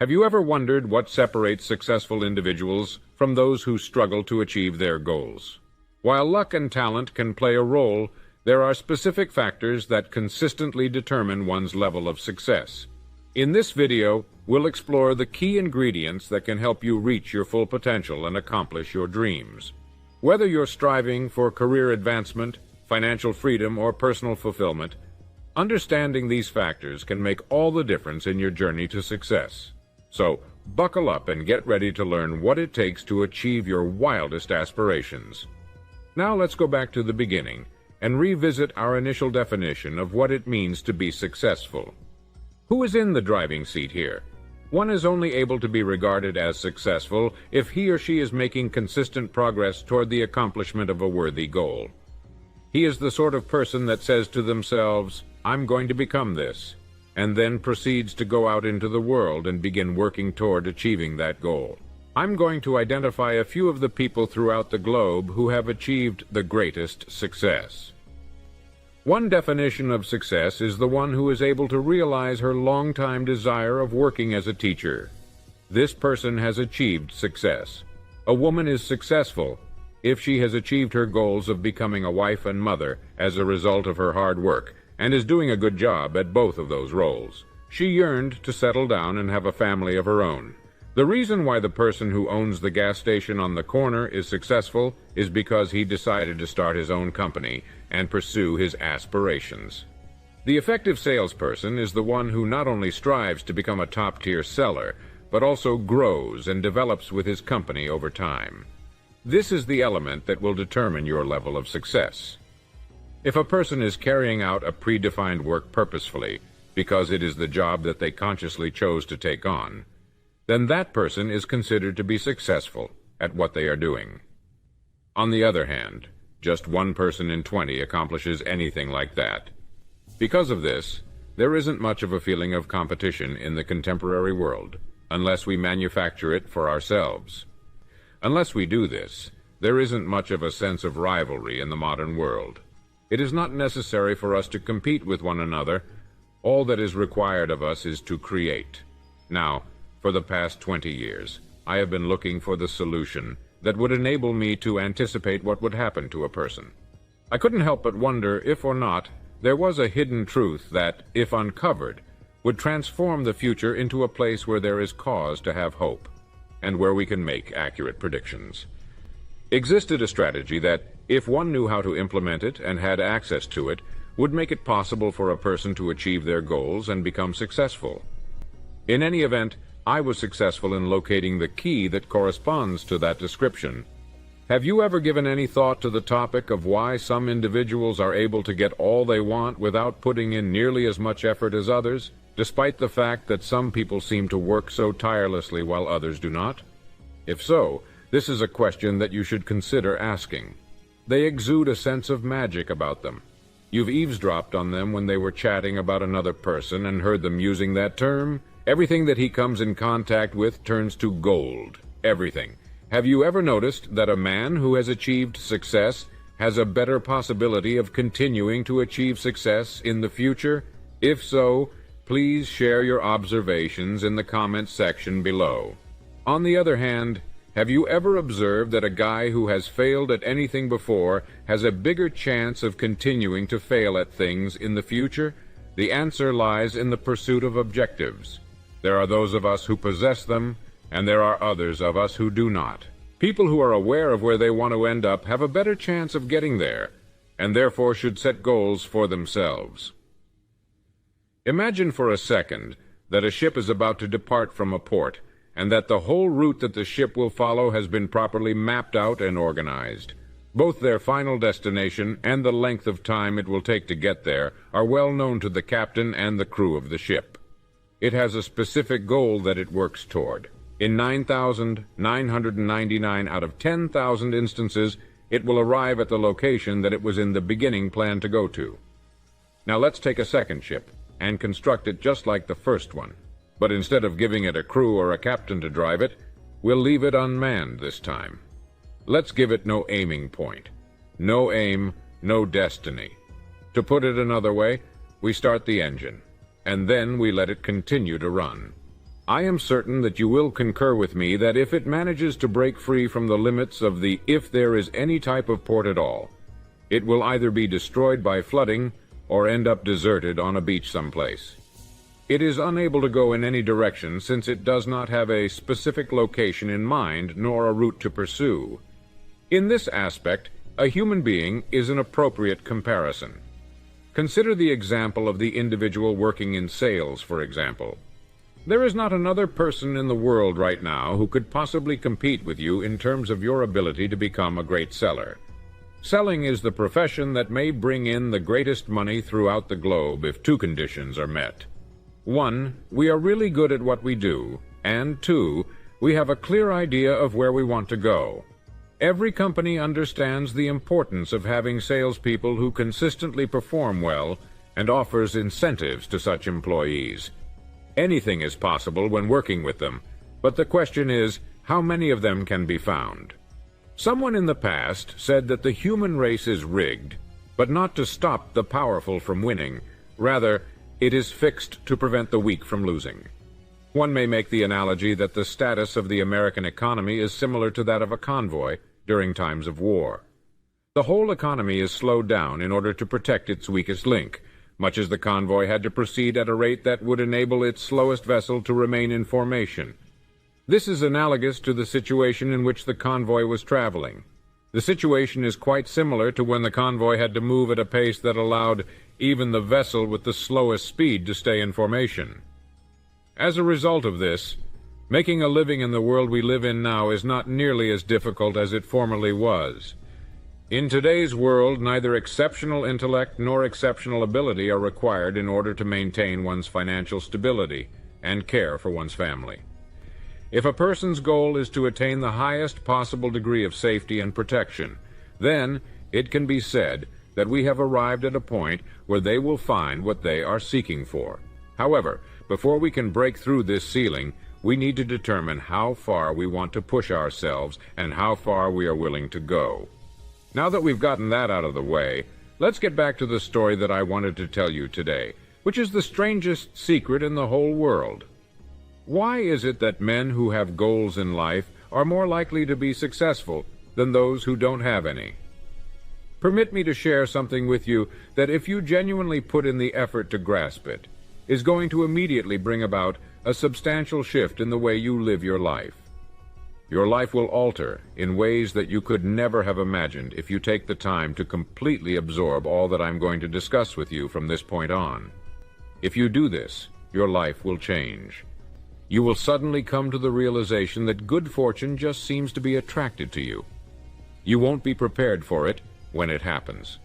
Have you ever wondered what separates successful individuals from those who struggle to achieve their goals? While luck and talent can play a role, there are specific factors that consistently determine one's level of success. In this video, we'll explore the key ingredients that can help you reach your full potential and accomplish your dreams. Whether you're striving for career advancement, financial freedom, or personal fulfillment, understanding these factors can make all the difference in your journey to success. So, buckle up and get ready to learn what it takes to achieve your wildest aspirations. Now let's go back to the beginning and revisit our initial definition of what it means to be successful. Who is in the driving seat here? One is only able to be regarded as successful if he or she is making consistent progress toward the accomplishment of a worthy goal. He is the sort of person that says to themselves, "I'm going to become this," and then proceeds to go out into the world and begin working toward achieving that goal. I'm going to identify a few of the people throughout the globe who have achieved the greatest success. One definition of success is the one who is able to realize her long-time desire of working as a teacher. This person has achieved success. A woman is successful if she has achieved her goals of becoming a wife and mother as a result of her hard work, and is doing a good job at both of those roles. She yearned to settle down and have a family of her own. The reason why the person who owns the gas station on the corner is successful is because he decided to start his own company and pursue his aspirations. The effective salesperson is the one who not only strives to become a top-tier seller, but also grows and develops with his company over time. This is the element that will determine your level of success. If a person is carrying out a predefined work purposefully, because it is the job that they consciously chose to take on, then that person is considered to be successful at what they are doing. On the other hand, just one person in 20 accomplishes anything like that. Because of this, there isn't much of a feeling of competition in the contemporary world, unless we manufacture it for ourselves. Unless we do this, there isn't much of a sense of rivalry in the modern world. It is not necessary for us to compete with one another. All that is required of us is to create. Now, for the past 20 years, I have been looking for the solution that would enable me to anticipate what would happen to a person. I couldn't help but wonder if or not there was a hidden truth that, if uncovered, would transform the future into a place where there is cause to have hope, and where we can make accurate predictions. Existed a strategy that, if one knew how to implement it and had access to it, would make it possible for a person to achieve their goals and become successful. In any event, I was successful in locating the key that corresponds to that description. Have you ever given any thought to the topic of why some individuals are able to get all they want without putting in nearly as much effort as others, despite the fact that some people seem to work so tirelessly while others do not? If so, this is a question that you should consider asking. They exude a sense of magic about them. You've eavesdropped on them when they were chatting about another person and heard them using that term. Everything that he comes in contact with turns to gold. Everything. Have you ever noticed that a man who has achieved success has a better possibility of continuing to achieve success in the future? If so, please share your observations in the comments section below. On the other hand, have you ever observed that a guy who has failed at anything before has a bigger chance of continuing to fail at things in the future? The answer lies in the pursuit of objectives. There are those of us who possess them, and there are others of us who do not. People who are aware of where they want to end up have a better chance of getting there, and therefore should set goals for themselves. Imagine for a second that a ship is about to depart from a port, and that the whole route that the ship will follow has been properly mapped out and organized. Both their final destination and the length of time it will take to get there are well known to the captain and the crew of the ship. It has a specific goal that it works toward. In 9,999 out of 10,000 instances, it will arrive at the location that it was in the beginning planned to go to. Now let's take a second ship and construct it just like the first one. But instead of giving it a crew or a captain to drive it, we'll leave it unmanned this time. Let's give it no aiming point. No aim, no destiny. To put it another way, we start the engine, and then we let it continue to run. I am certain that you will concur with me that if it manages to break free from the limits of the if there is any type of port at all, it will either be destroyed by flooding or end up deserted on a beach someplace. It is unable to go in any direction since it does not have a specific location in mind nor a route to pursue. In this aspect, a human being is an appropriate comparison. Consider the example of the individual working in sales, for example. There is not another person in the world right now who could possibly compete with you in terms of your ability to become a great seller. Selling is the profession that may bring in the greatest money throughout the globe if two conditions are met. 1, we are really good at what we do, and 2, we have a clear idea of where we want to go. Every company understands the importance of having salespeople who consistently perform well and offers incentives to such employees. Anything is possible when working with them, but the question is, how many of them can be found? Someone in the past said that the human race is rigged, but not to stop the powerful from winning. Rather, it is fixed to prevent the weak from losing. One may make the analogy that the status of the American economy is similar to that of a convoy during times of war. The whole economy is slowed down in order to protect its weakest link, much as the convoy had to proceed at a rate that would enable its slowest vessel to remain in formation. This is analogous to the situation in which the convoy was traveling. The situation is quite similar to when the convoy had to move at a pace that allowed even the vessel with the slowest speed to stay in formation. As a result of this, making a living in the world we live in now is not nearly as difficult as it formerly was. In today's world, neither exceptional intellect nor exceptional ability are required in order to maintain one's financial stability and care for one's family. If a person's goal is to attain the highest possible degree of safety and protection, then it can be said that we have arrived at a point where they will find what they are seeking for. However, before we can break through this ceiling, we need to determine how far we want to push ourselves and how far we are willing to go. Now that we've gotten that out of the way, let's get back to the story that I wanted to tell you today, which is the strangest secret in the whole world. Why is it that men who have goals in life are more likely to be successful than those who don't have any? Permit me to share something with you that, if you genuinely put in the effort to grasp it, is going to immediately bring about a substantial shift in the way you live your life. Your life will alter in ways that you could never have imagined if you take the time to completely absorb all that I'm going to discuss with you from this point on. If you do this, your life will change. You will suddenly come to the realization that good fortune just seems to be attracted to you. You won't be prepared for it when it happens.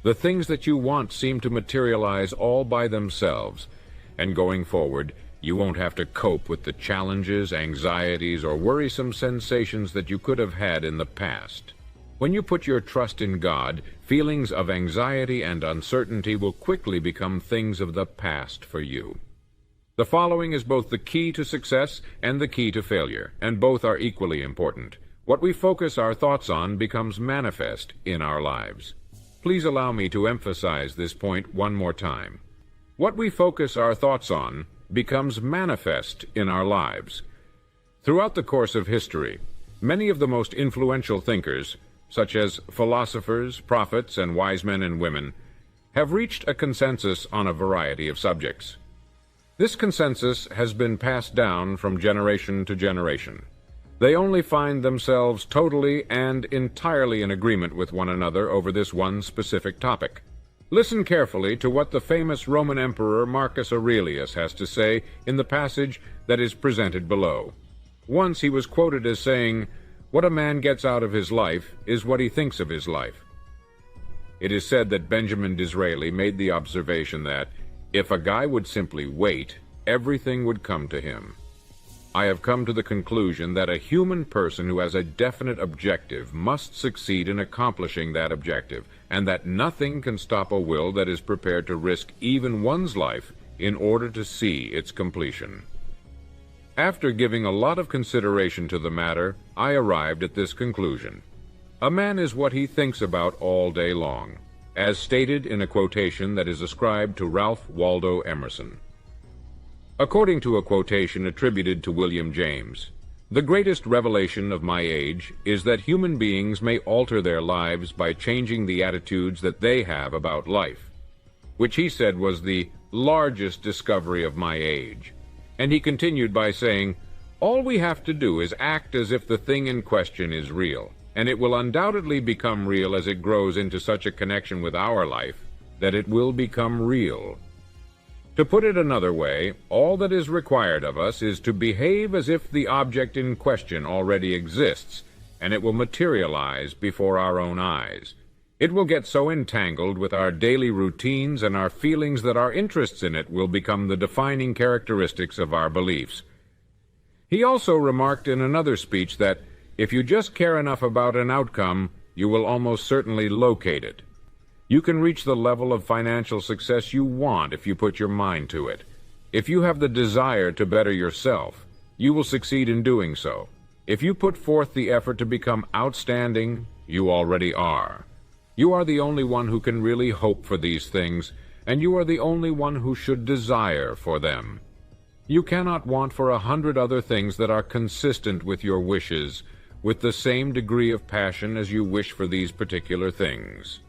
The things that you want seem to materialize all by themselves, and going forward, you won't have to cope with the challenges, anxieties, or worrisome sensations that you could have had in the past. When you put your trust in God, feelings of anxiety and uncertainty will quickly become things of the past for you. The following is both the key to success and the key to failure, and both are equally important. What we focus our thoughts on becomes manifest in our lives. Please allow me to emphasize this point one more time. What we focus our thoughts on becomes manifest in our lives. Throughout the course of history, many of the most influential thinkers, such as philosophers, prophets, and wise men and women, have reached a consensus on a variety of subjects. This consensus has been passed down from generation to generation. They only find themselves totally and entirely in agreement with one another over this one specific topic. Listen carefully to what the famous Roman Emperor Marcus Aurelius has to say in the passage that is presented below. Once he was quoted as saying, "What a man gets out of his life is what he thinks of his life." It is said that Benjamin Disraeli made the observation that, if a guy would simply wait, everything would come to him. I have come to the conclusion that a human person who has a definite objective must succeed in accomplishing that objective, and that nothing can stop a will that is prepared to risk even one's life in order to see its completion. After giving a lot of consideration to the matter, I arrived at this conclusion. A man is what he thinks about all day long, as stated in a quotation that is ascribed to Ralph Waldo Emerson. According to a quotation attributed to William James, "The greatest revelation of my age is that human beings may alter their lives by changing the attitudes that they have about life," which he said was the largest discovery of my age. And he continued by saying, "All we have to do is act as if the thing in question is real, and it will undoubtedly become real as it grows into such a connection with our life that it will become real." To put it another way, all that is required of us is to behave as if the object in question already exists, and it will materialize before our own eyes. It will get so entangled with our daily routines and our feelings that our interests in it will become the defining characteristics of our beliefs. He also remarked in another speech that if you just care enough about an outcome, you will almost certainly locate it. You can reach the level of financial success you want if you put your mind to it. If you have the desire to better yourself, you will succeed in doing so. If you put forth the effort to become outstanding, you already are. You are the only one who can really hope for these things, and you are the only one who should desire for them. You cannot want for 100 other things that are consistent with your wishes, with the same degree of passion as you wish for these particular things.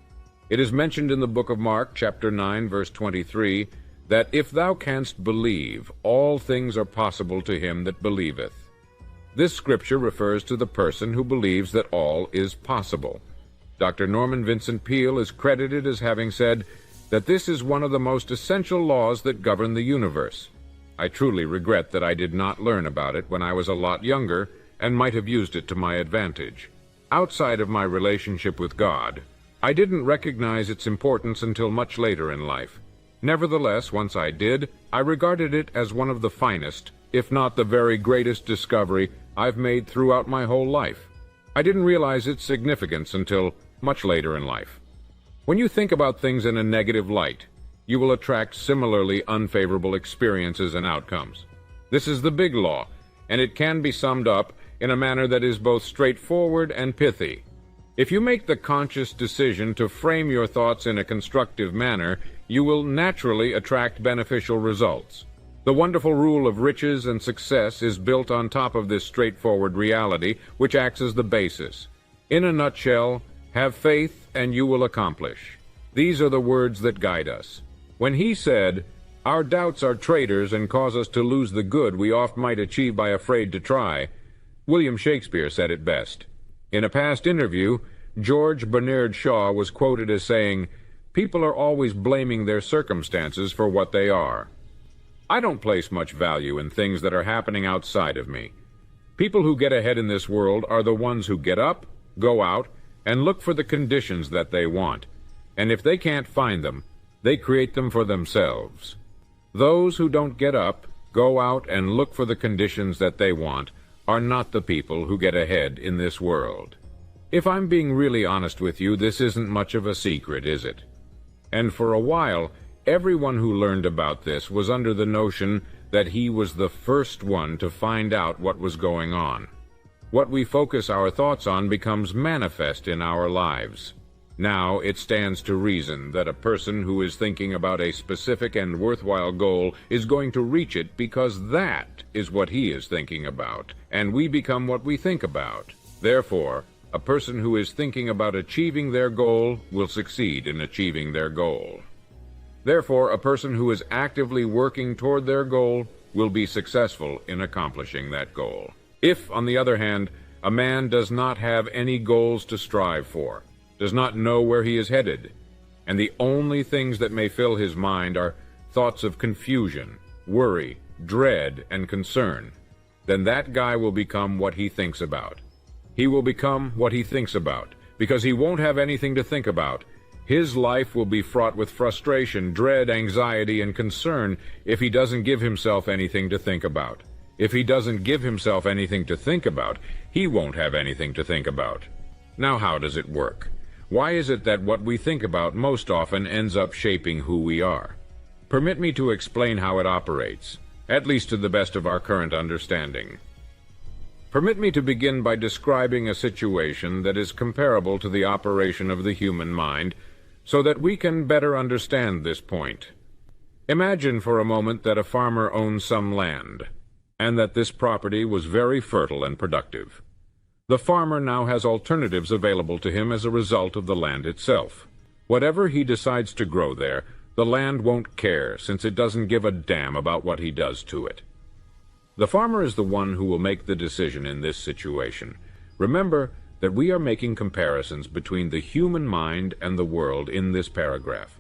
It is mentioned in the book of Mark, chapter 9, verse 23, that if thou canst believe, all things are possible to him that believeth. This scripture refers to the person who believes that all is possible. Dr. Norman Vincent Peale is credited as having said that this is one of the most essential laws that govern the universe. I truly regret that I did not learn about it when I was a lot younger and might have used it to my advantage. Outside of my relationship with God, I didn't recognize its importance until much later in life. Nevertheless, once I did, I regarded it as one of the finest, if not the very greatest discovery I've made throughout my whole life. I didn't realize its significance until much later in life. When you think about things in a negative light, you will attract similarly unfavorable experiences and outcomes. This is the big law, and it can be summed up in a manner that is both straightforward and pithy. If you make the conscious decision to frame your thoughts in a constructive manner, you will naturally attract beneficial results. The wonderful rule of riches and success is built on top of this straightforward reality, which acts as the basis. In a nutshell, have faith and you will accomplish. These are the words that guide us. When he said, "Our doubts are traitors and cause us to lose the good we oft might achieve by afraid to try," William Shakespeare said it best. In a past interview, George Bernard Shaw was quoted as saying, "People are always blaming their circumstances for what they are." I don't place much value in things that are happening outside of me. People who get ahead in this world are the ones who get up, go out, and look for the conditions that they want. And if they can't find them, they create them for themselves. Those who don't get up, go out, and look for the conditions that they want are not the people who get ahead in this world. If I'm being really honest with you, this isn't much of a secret, is it? And for a while, everyone who learned about this was under the notion that he was the first one to find out what was going on. What we focus our thoughts on becomes manifest in our lives. Now it stands to reason that a person who is thinking about a specific and worthwhile goal is going to reach it because that is what he is thinking about, and we become what we think about. Therefore, a person who is thinking about achieving their goal will succeed in achieving their goal. Therefore, a person who is actively working toward their goal will be successful in accomplishing that goal. If, on the other hand, a man does not have any goals to strive for, does not know where he is headed, and the only things that may fill his mind are thoughts of confusion, worry, dread, and concern, then that guy will become what he thinks about. He will become what he thinks about, because he won't have anything to think about. His life will be fraught with frustration, dread, anxiety, and concern if he doesn't give himself anything to think about. If he doesn't give himself anything to think about, he won't have anything to think about. Now, how does it work? Why is it that what we think about most often ends up shaping who we are? Permit me to explain how it operates, at least to the best of our current understanding. Permit me to begin by describing a situation that is comparable to the operation of the human mind, so that we can better understand this point. Imagine for a moment that a farmer owns some land, and that this property was very fertile and productive. The farmer now has alternatives available to him as a result of the land itself. Whatever he decides to grow there, the land won't care, since it doesn't give a damn about what he does to it. The farmer is the one who will make the decision in this situation. Remember that we are making comparisons between the human mind and the world in this paragraph,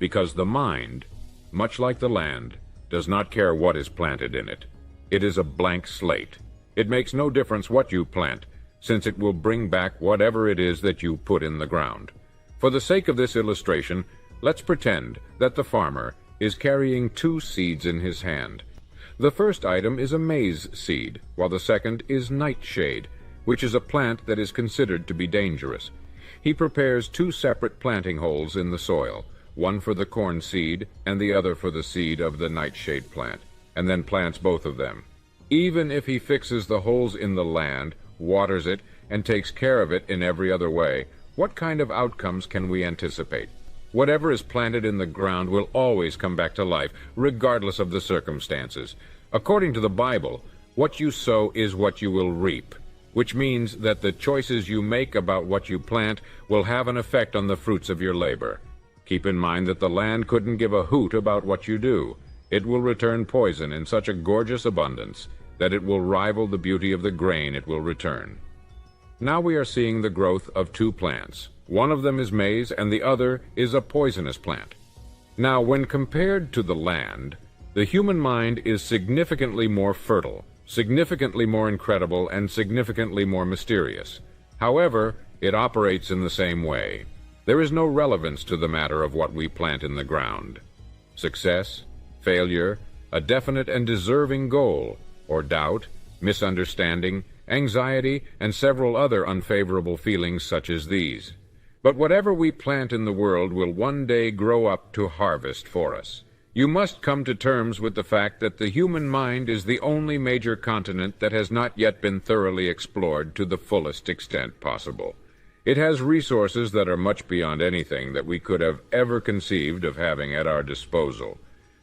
because the mind, much like the land, does not care what is planted in it. It is a blank slate. It makes no difference what you plant, since it will bring back whatever it is that you put in the ground. For the sake of this illustration, let's pretend that the farmer is carrying 2 seeds in his hand. The first item is a maize seed, while the second is nightshade, which is a plant that is considered to be dangerous. He prepares 2 separate planting holes in the soil, one for the corn seed and the other for the seed of the nightshade plant, and then plants both of them. Even if he fixes the holes in the land, waters it, and takes care of it in every other way, what kind of outcomes can we anticipate? Whatever is planted in the ground will always come back to life, regardless of the circumstances. According to the Bible, what you sow is what you will reap, which means that the choices you make about what you plant will have an effect on the fruits of your labor. Keep in mind that the land couldn't give a hoot about what you do. It will return poison in such a gorgeous abundance that it will rival the beauty of the grain it will return. Now we are seeing the growth of 2 plants. One of them is maize, and the other is a poisonous plant. Now, when compared to the land, the human mind is significantly more fertile, significantly more incredible, and significantly more mysterious. However, it operates in the same way. There is no relevance to the matter of what we plant in the ground. Success, failure, a definite and deserving goal, or doubt, misunderstanding, anxiety, and several other unfavorable feelings such as these. But whatever we plant in the world will one day grow up to harvest for us. You must come to terms with the fact that the human mind is the only major continent that has not yet been thoroughly explored to the fullest extent possible. It has resources that are much beyond anything that we could have ever conceived of having at our disposal.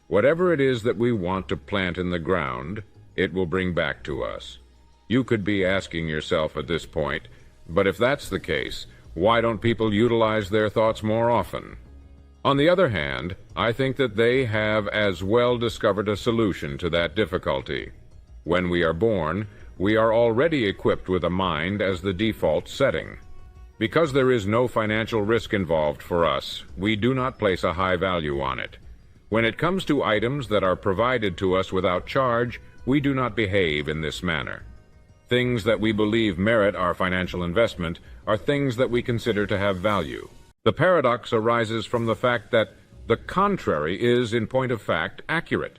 Whatever it is that we want to plant in the ground, it will bring back to us. You could be asking yourself at this point, but if that's the case, why don't people utilize their thoughts more often? On the other hand, I think that they have as well discovered a solution to that difficulty. When we are born, we are already equipped with a mind as the default setting. Because there is no financial risk involved for us, we do not place a high value on it. When it comes to items that are provided to us without charge, we do not behave in this manner. Things that we believe merit our financial investment are things that we consider to have value. The paradox arises from the fact that the contrary is, in point of fact, accurate.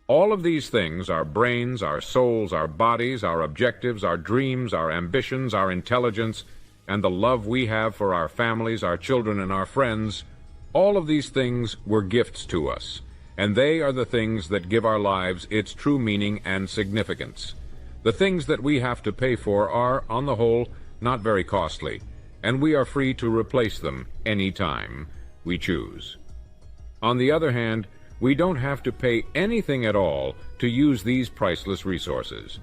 All of these things, our brains, our souls, our bodies, our objectives, our dreams, our ambitions, our intelligence, and the love we have for our families, our children, and our friends, all of these things were gifts to us, and they are the things that give our lives its true meaning and significance. The things that we have to pay for are, on the whole, not very costly, and we are free to replace them any time we choose. On the other hand, we don't have to pay anything at all to use these priceless resources.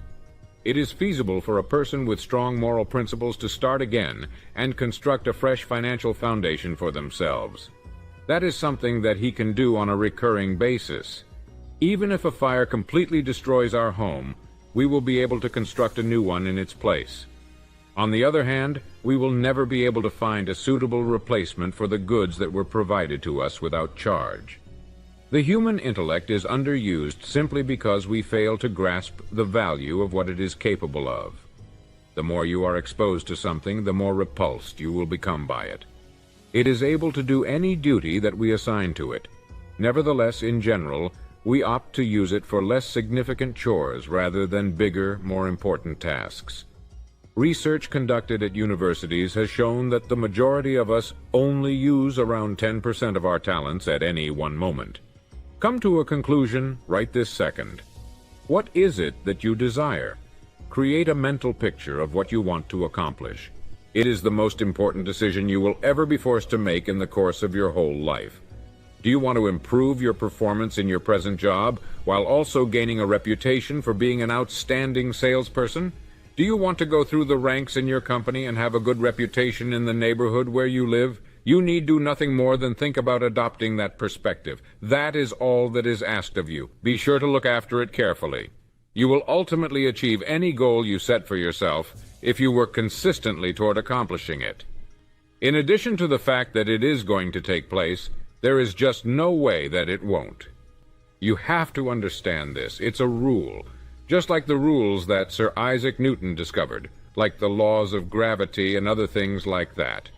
It is feasible for a person with strong moral principles to start again and construct a fresh financial foundation for themselves. That is something that he can do on a recurring basis. Even if a fire completely destroys our home, we will be able to construct a new one in its place. On the other hand, we will never be able to find a suitable replacement for the goods that were provided to us without charge. The human intellect is underused simply because we fail to grasp the value of what it is capable of. The more you are exposed to something, the more repulsed you will become by it. It is able to do any duty that we assign to it. Nevertheless, in general, we opt to use it for less significant chores rather than bigger, more important tasks. Research conducted at universities has shown that the majority of us only use around 10% of our talents at any one moment. Come to a conclusion right this second. What is it that you desire? Create a mental picture of what you want to accomplish. It is the most important decision you will ever be forced to make in the course of your whole life. Do you want to improve your performance in your present job while also gaining a reputation for being an outstanding salesperson? Do you want to go through the ranks in your company and have a good reputation in the neighborhood where you live? You need do nothing more than think about adopting that perspective. That is all that is asked of you. Be sure to look after it carefully. You will ultimately achieve any goal you set for yourself if you work consistently toward accomplishing it. In addition to the fact that it is going to take place, there is just no way that it won't. You have to understand this. It's a rule, just like the rules that Sir Isaac Newton discovered, like the laws of gravity and other things like that.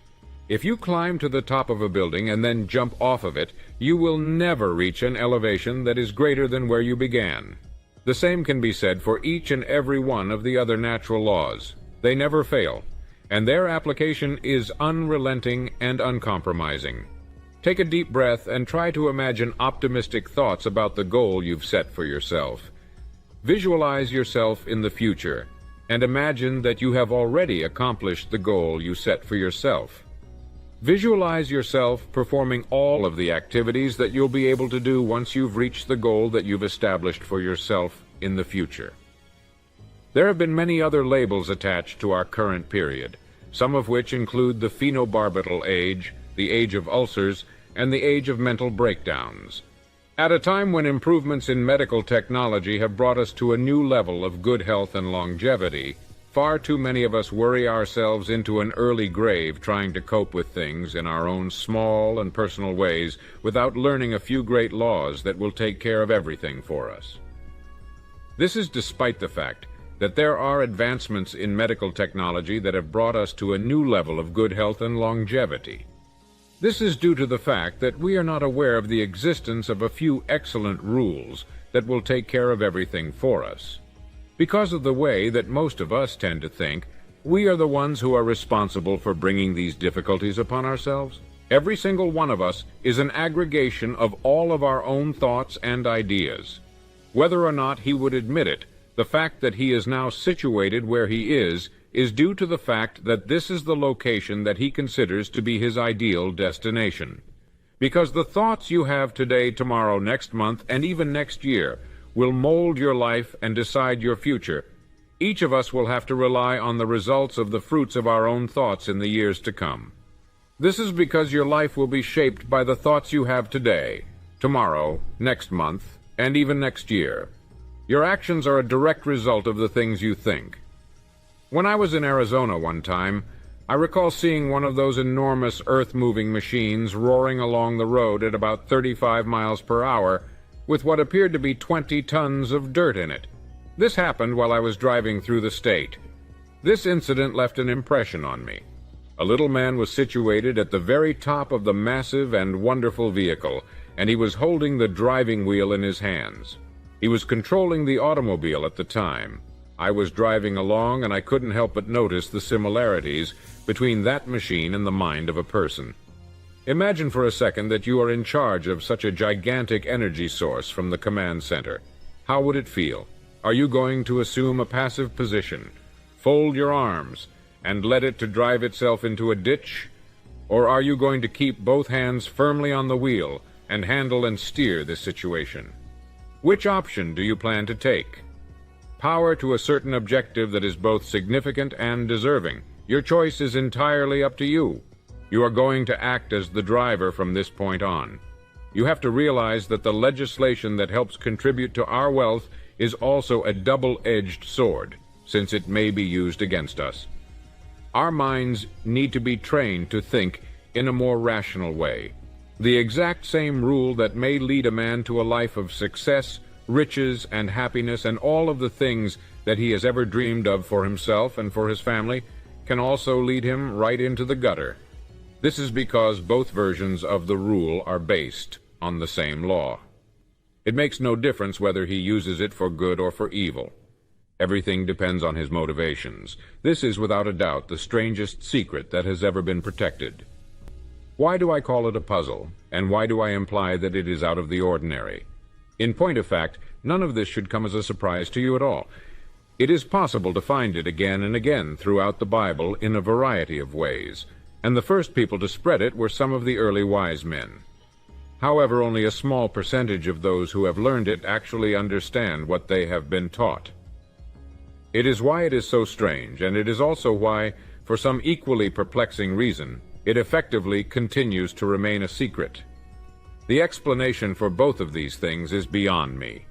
If you climb to the top of a building and then jump off of it, you will never reach an elevation that is greater than where you began. The same can be said for each and every one of the other natural laws. They never fail, and their application is unrelenting and uncompromising. Take a deep breath and try to imagine optimistic thoughts about the goal you've set for yourself. Visualize yourself in the future, and imagine that you have already accomplished the goal you set for yourself. Visualize yourself performing all of the activities that you'll be able to do once you've reached the goal that you've established for yourself in the future. There have been many other labels attached to our current period, some of which include the phenobarbital age, the age of ulcers, and the age of mental breakdowns. At a time when improvements in medical technology have brought us to a new level of good health and longevity, far too many of us worry ourselves into an early grave trying to cope with things in our own small and personal ways without learning a few great laws that will take care of everything for us. This is despite the fact that there are advancements in medical technology that have brought us to a new level of good health and longevity. This is due to the fact that we are not aware of the existence of a few excellent rules that will take care of everything for us. Because of the way that most of us tend to think, we are the ones who are responsible for bringing these difficulties upon ourselves. Every single one of us is an aggregation of all of our own thoughts and ideas. Whether or not he would admit it, the fact that he is now situated where he is due to the fact that this is the location that he considers to be his ideal destination. Because the thoughts you have today, tomorrow, next month, and even next year will mold your life and decide your future, each of us will have to rely on the results of the fruits of our own thoughts in the years to come. This is because your life will be shaped by the thoughts you have today, tomorrow, next month, and even next year. Your actions are a direct result of the things you think. When I was in Arizona one time, I recall seeing one of those enormous earth-moving machines roaring along the road at about 35 miles per hour with what appeared to be 20 tons of dirt in it. This happened while I was driving through the state. This incident left an impression on me. A little man was situated at the very top of the massive and wonderful vehicle, and he was holding the driving wheel in his hands. He was controlling the automobile at the time. I was driving along, and I couldn't help but notice the similarities between that machine and the mind of a person. Imagine for a second that you are in charge of such a gigantic energy source from the command center. How would it feel? Are you going to assume a passive position, fold your arms, and let it to drive itself into a ditch? Or are you going to keep both hands firmly on the wheel and handle and steer this situation? Which option do you plan to take? Power to a certain objective that is both significant and deserving. Your choice is entirely up to you. You are going to act as the driver from this point on. You have to realize that the legislation that helps contribute to our wealth is also a double-edged sword, since it may be used against us. Our minds need to be trained to think in a more rational way. The exact same rule that may lead a man to a life of success, riches, and happiness, and all of the things that he has ever dreamed of for himself and for his family, can also lead him right into the gutter. This is because both versions of the rule are based on the same law. It makes no difference whether he uses it for good or for evil. Everything depends on his motivations. This is without a doubt the strangest secret that has ever been protected. Why do I call it a puzzle, and why do I imply that it is out of the ordinary? In point of fact, none of this should come as a surprise to you at all. It is possible to find it again and again throughout the Bible in a variety of ways, and the first people to spread it were some of the early wise men. However, only a small percentage of those who have learned it actually understand what they have been taught. It is why it is so strange, and it is also why, for some equally perplexing reason, it effectively continues to remain a secret. The explanation for both of these things is beyond me.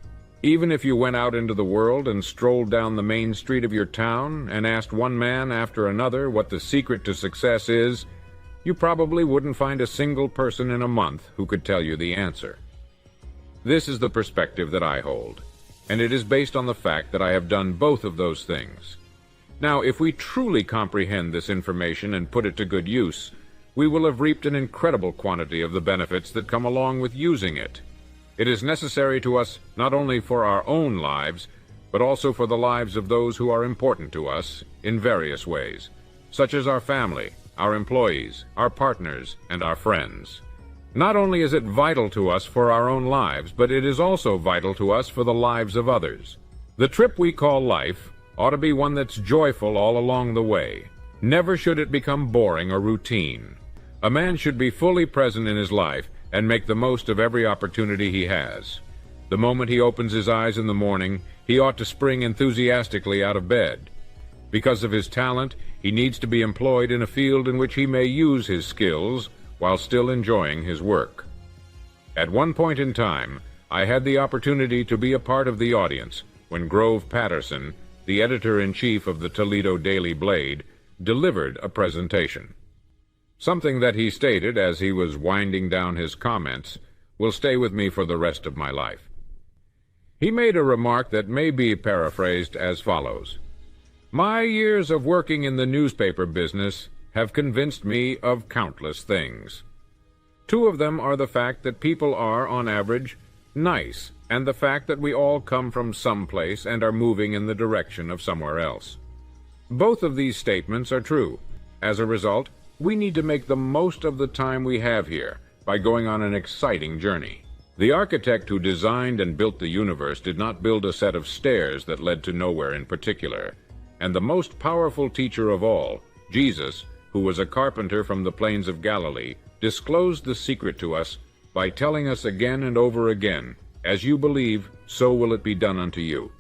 Even if you went out into the world and strolled down the main street of your town and asked one man after another what the secret to success is, you probably wouldn't find a single person in a month who could tell you the answer. This is the perspective that I hold, and it is based on the fact that I have done both of those things. Now, if we truly comprehend this information and put it to good use, we will have reaped an incredible quantity of the benefits that come along with using it. It is necessary to us not only for our own lives, but also for the lives of those who are important to us in various ways, such as our family, our employees, our partners, and our friends. Not only is it vital to us for our own lives, but it is also vital to us for the lives of others. The trip we call life ought to be one that's joyful all along the way. Never should it become boring or routine. A man should be fully present in his life and make the most of every opportunity he has. The moment he opens his eyes in the morning, he ought to spring enthusiastically out of bed. Because of his talent, he needs to be employed in a field in which he may use his skills while still enjoying his work. At one point in time, I had the opportunity to be a part of the audience when Grove Patterson, the editor-in-chief of the Toledo Daily Blade, delivered a presentation. Something that he stated as he was winding down his comments will stay with me for the rest of my life. He made a remark that may be paraphrased as follows: "My years of working in the newspaper business have convinced me of countless things. Two of them are the fact that people are, on average, nice, and the fact that we all come from someplace and are moving in the direction of somewhere else. Both of these statements are true. As a result, we need to make the most of the time we have here by going on an exciting journey. The architect who designed and built the universe did not build a set of stairs that led to nowhere in particular. And the most powerful teacher of all, Jesus, who was a carpenter from the plains of Galilee, disclosed the secret to us by telling us again and over again, 'As you believe, so will it be done unto you.'